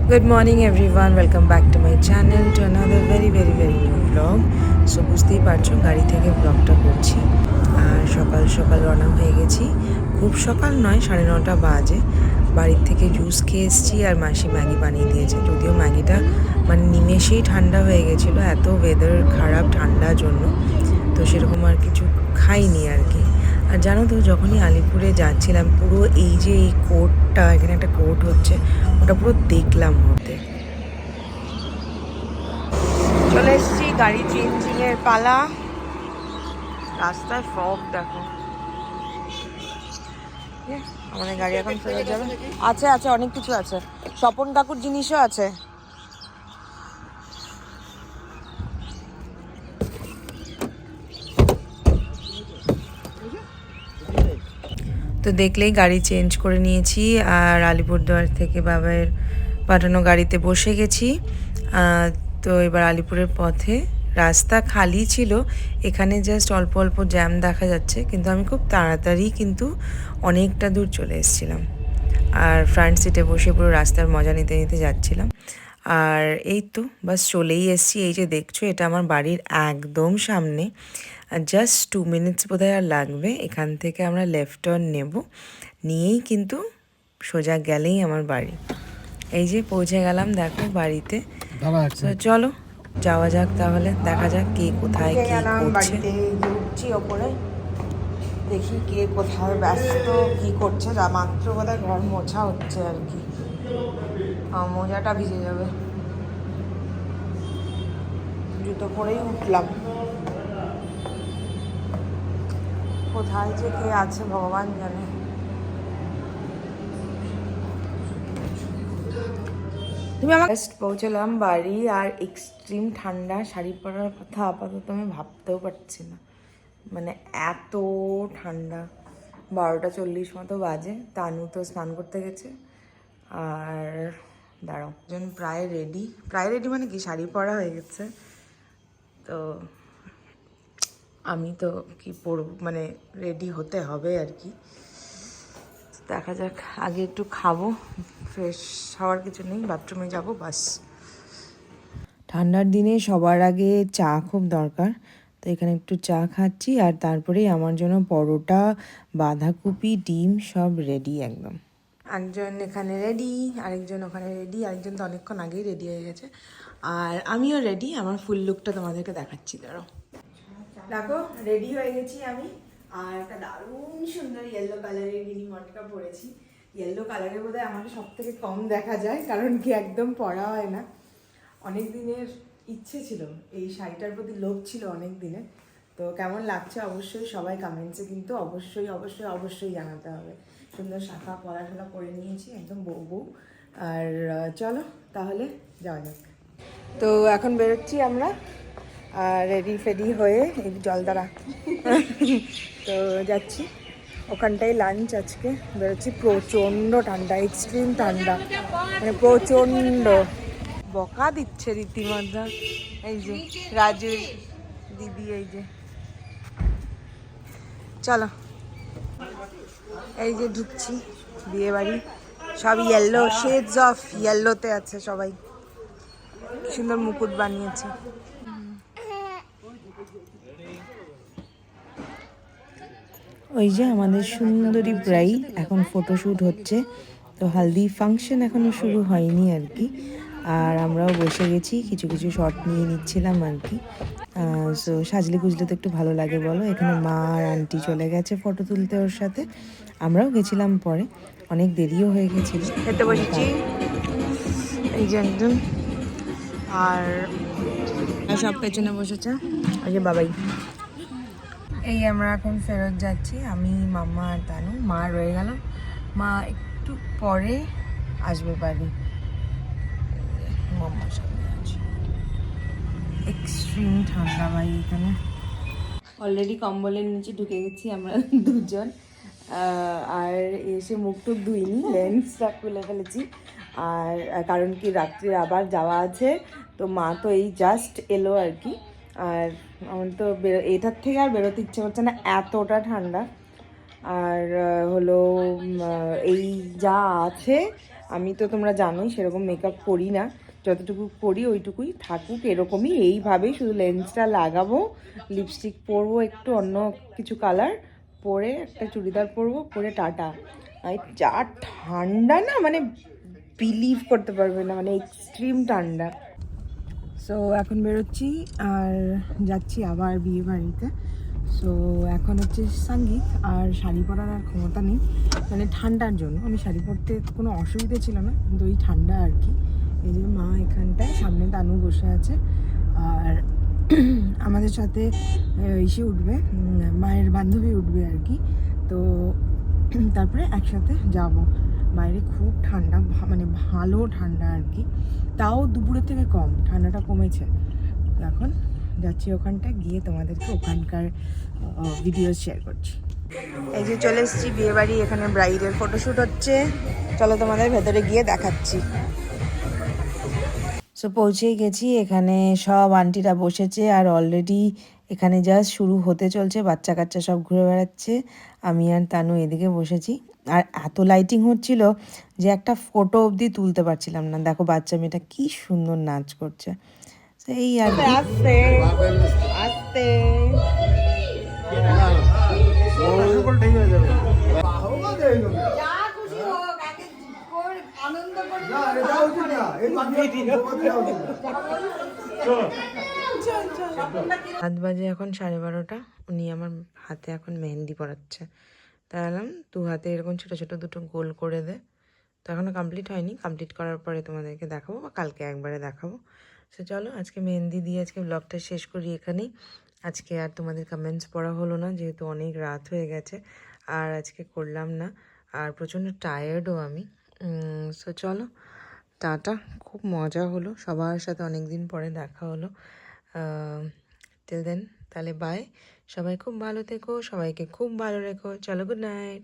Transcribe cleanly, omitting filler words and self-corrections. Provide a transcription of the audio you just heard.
Good morning everyone, welcome back to my channel to another very new vlog. So বুঝতেই পারছো গাড়ি থেকে ব্লগটা করছি আর সকাল সকাল রওনা হয়ে গেছি। খুব সকাল নয়, 9:30 বাজে। বাড়ির থেকে জুস খেয়ে এসেছি আর মাসি ম্যাগি বানিয়ে দিয়েছে। যদিও ম্যাগিটা মানে নিমেষেই ঠান্ডা হয়ে গেছিলো, এত ওয়েদার খারাপ ঠান্ডার জন্য, তো সেরকম আর কিছু খাইনি আর কি। আর জানো তো, যখনই আলিপুরে যাচ্ছিলাম পুরো এই যে এই কোর্টটা, এখানে একটা কোর্ট হচ্ছে, ওটা পুরো দেখলাম হতে। চলে এসেছি, গাড়ি চেঞ্জিংয়ের পালা। রাস্তায় ফগ দেখো। আমাদের গাড়ি এখন ফেরত যাবে। আছে আছে, অনেক কিছু আছে, স্বপন কাকুর জিনিসও আছে। তো দেখলেই গাড়ি চেঞ্জ করে নিয়েছি আর আলিপুরদুয়ার থেকে বাবার পাঠানো গাড়িতে বসে গেছি। তো এবার আলিপুরের পথে। রাস্তা খালি ছিল, এখানে জাস্ট অল্প অল্প জ্যাম দেখা যাচ্ছে, কিন্তু আমি খুব তাড়াতাড়ি কিন্তু অনেকটা দূর চলে এসেছিলাম। আর ফ্রন্ট সিটে বসে পুরো রাস্তার মজা নিতে নিতে যাচ্ছিলাম। আর এই তো বাস চলেই এসেছি। এই যে দেখছো, এটা আমার বাড়ির একদম সামনে। জাস্ট 2 মিনিটস বোধহয় আর লাগবে। এখান থেকে আমরা লেফট টার্ন নেব, নিয়েই কিন্তু সোজা গেলেই আমার বাড়ি। এই যে পৌঁছে গেলাম দেখো বাড়িতে। তো চলো যাওয়া যাক, তাহলে দেখা যাক কে কোথায় কি করছে। উঠছি ওপরে, দেখি কে কোথায় ব্যস্ত কি করছে। মাত্র বোধহয় ঘর মোছা হচ্ছে আর কি। মোজাটা ভিজে যাবে। জুতো পরেই উঠলাম। কোথায় যে কে আছে ভগবান জানে। তুমি আমার জাস্ট পৌঁছলাম বাড়ি, আর এক্সট্রিম ঠান্ডা। শাড়ি পরার কথা আপাতত আমি ভাবতেও পারছি না, মানে এত ঠান্ডা। 12:40 মতো বাজে। তানু তো স্নান করতে গেছে। আর দাঁড়াও, প্রায় রেডি মানে কি, শাড়ি পরা হয়ে গেছে। তো আমি তো কি পরব, মানে রেডি হতে হবে আর কি। দেখা যাক, আগে একটু খাবো, ফ্রেশ হওয়ার কিছু নেই, বাথরুমে যাব বাস। ঠান্ডার দিনে সবার আগে চা খুব দরকার, তো এখানে একটু চা খাচ্ছি। আর তারপরেই আমার জন্য পরোটা, বাঁধাকপি, ডিম সব রেডি একদম। একজন এখানে রেডি, আরেকজন ওখানে রেডি, আরেকজন তো অনেকক্ষণ আগেই রেডি হয়ে গেছে। আর আমিও রেডি, আমার ফুল লুকটা তোমাদেরকে দেখাচ্ছি, দাঁড়াও। দেখো রেডি হয়ে গেছি আমি, আর একটা দারুণ সুন্দর ইয়েলো কালারের মিনি মটকা পরেছি। ইয়েলো কালারের বোধহয় আমাকে সব থেকে কম দেখা যায়, কারণ কি একদম পরা হয় না। অনেক দিনের ইচ্ছে ছিল, এই শাড়িটার প্রতি লোভ ছিল অনেক দিনের। তো কেমন লাগছে অবশ্যই সবাই কমেন্টসে কিন্তু অবশ্যই জানাতে হবে। সুন্দর শাখা পলা করে নিয়েছি, একদম বউ। আর চলো তাহলে যাওয়া যাক। তো এখন বেরোচ্ছি আমরা, রেডি ফেডি হয়ে, এই জলদারা তো যাচ্ছি ওখানটায় লাঞ্চ। আজকে বেরোচ্ছি, প্রচণ্ড ঠান্ডা, এক্সট্রিম ঠান্ডা, মানে প্রচণ্ড বকা দিচ্ছে রীতিমতো। এই যে রাজুর দিদি, এই যে চলো, এই যে ঢুকছি বিয়ে বাড়ি। সব ইয়েলো, শেডস অফ ইয়েলোতে আছে সবাই। সুন্দর মুকুট বানিয়েছে। ওই যে আমাদের সুন্দরী ব্রাইড, এখন ফটোশ্যুট হচ্ছে। তো হালদি ফাংশন এখনো শুরু হয়নি আর কি। আর আমরাও বসে গেছি, কিছু কিছু শট নিয়ে নিচ্ছিলাম আর কি। সো সাজলে গুজলে তো একটু ভালো লাগে বলো। এখানে মা আর আন্টি চলে গেছে ফটো তুলতে ওর সাথে, আমরাও গেছিলাম পরে, অনেক দেরিও হয়ে গেছিল। খেতে বসেছি, এই যে একজন, আর সব পেছনে বসেছে ওই যে বাবাই। এই আমরা এখন ফেরত যাচ্ছি, আমি, মাম্মা আর তানু। মা রয়ে গেল, মা একটু পরে আসবে বাড়ি। মাম্মার সামনে আছে, এক্সট্রিম ঠান্ডা ভাই এখানে। অলরেডি কম্বলের নিচে ঢুকে গেছি আমরা দুজন। আর এসে মুখ টুক ধুইনি, লেন্সটা খুলে ফেলেছি। আর কারণ কি রাত্রে আবার যাওয়া আছে, তো মা তো এই জাস্ট এলো আর কি। আর আমার তো এটার থেকে আর বেরোতে ইচ্ছে করছে না, এতটা ঠান্ডা। আর হলো এই যা আছে আমি তো তোমরা জানোই সেরকম মেকআপ করি না, যতটুকু করি ওইটুকুই থাকুক এরকমই, এইভাবেই শুধু লেন্সটা লাগাবো, লিপস্টিক পরবো একটু অন্য কিছু কালার পরে, একটা চুড়িদার পরবো, পরে টাটা। আর যা ঠান্ডা না, মানে বিলিভ করতে পারবে না, মানে এক্সট্রিম ঠান্ডা। সো এখন বেরোচ্ছি আর যাচ্ছি আবার বিয়ে বাড়িতে। সো এখন হচ্ছে সঙ্গীত, আর শাড়ি পরার আর ক্ষমতা নেই, মানে ঠান্ডার জন্য। আমি শাড়ি পরতে কোনো অসুবিধে ছিল না, কিন্তু ওই ঠান্ডা আর কি। এই যে মা এখানটায়, সামনে তানু বসে আছে, আর আমাদের সাথে এসে উঠবে, মায়ের বান্ধবী উঠবে আর কি। তো তারপরে একসাথে যাব। বাইরে খুব ঠান্ডা, মানে ভালো ঠান্ডা আর কি, তাও দুপুরের থেকে কম, ঠান্ডাটা কমেছে। এখন যাচ্ছি ওখানটা, গিয়ে তোমাদেরকে ওখানকার ভিডিও শেয়ার করছি। এই যে চলে এসেছি বিয়ে বাড়ি, এখানে ব্রাইডের ফটোশ্যুট হচ্ছে, চলো তোমাদের ভেতরে গিয়ে দেখাচ্ছি। সো পৌঁছেই গেছি, এখানে সব আন্টিরা বসেছে, আর অলরেডি এখানে জাস্ট শুরু হতে চলছে, বাচ্চা কাচ্চা সব ঘুরে বেড়াচ্ছে, আমি আর তানু এদিকে বসেছি। আর এত লাইটিং হচ্ছিল যে একটা ফটো অবধি তুলতে পারছিলাম না। দেখো বাচ্চা মেয়েটা কি সুন্দর নাচ করছে, সেই আর কি। আস্তে আস্তে রাত বাজে এখন 12:30, উনি আমার হাতে এখন মেহেন্দি পরাচ্ছে। তাই এলাম, দু হাতে এরকম ছোটো ছোটো দুটো গোল করে দে। তো এখনও কমপ্লিট হয়নি, কমপ্লিট করার পরে তোমাদেরকে দেখাবো, বা কালকে একবারে দেখাবো। সো চলো আজকে মেহেন্দি দিয়ে আজকে ব্লগটা শেষ করি এখানেই। আজকে আর তোমাদের কমেন্টস পড়া হলো না, যেহেতু অনেক রাত হয়ে গেছে, আর আজকে করলাম না, আর প্রচণ্ড টায়ার্ডও আমি। সো চলো টাটা, খুব মজা হলো, সবার সাথে অনেক দিন পরে দেখা হলো। টিল দেন তাহলে বাই, সবাই খুব ভালো থেকো, সবাইকে খুব ভালো রেখো, চলো গুড নাইট।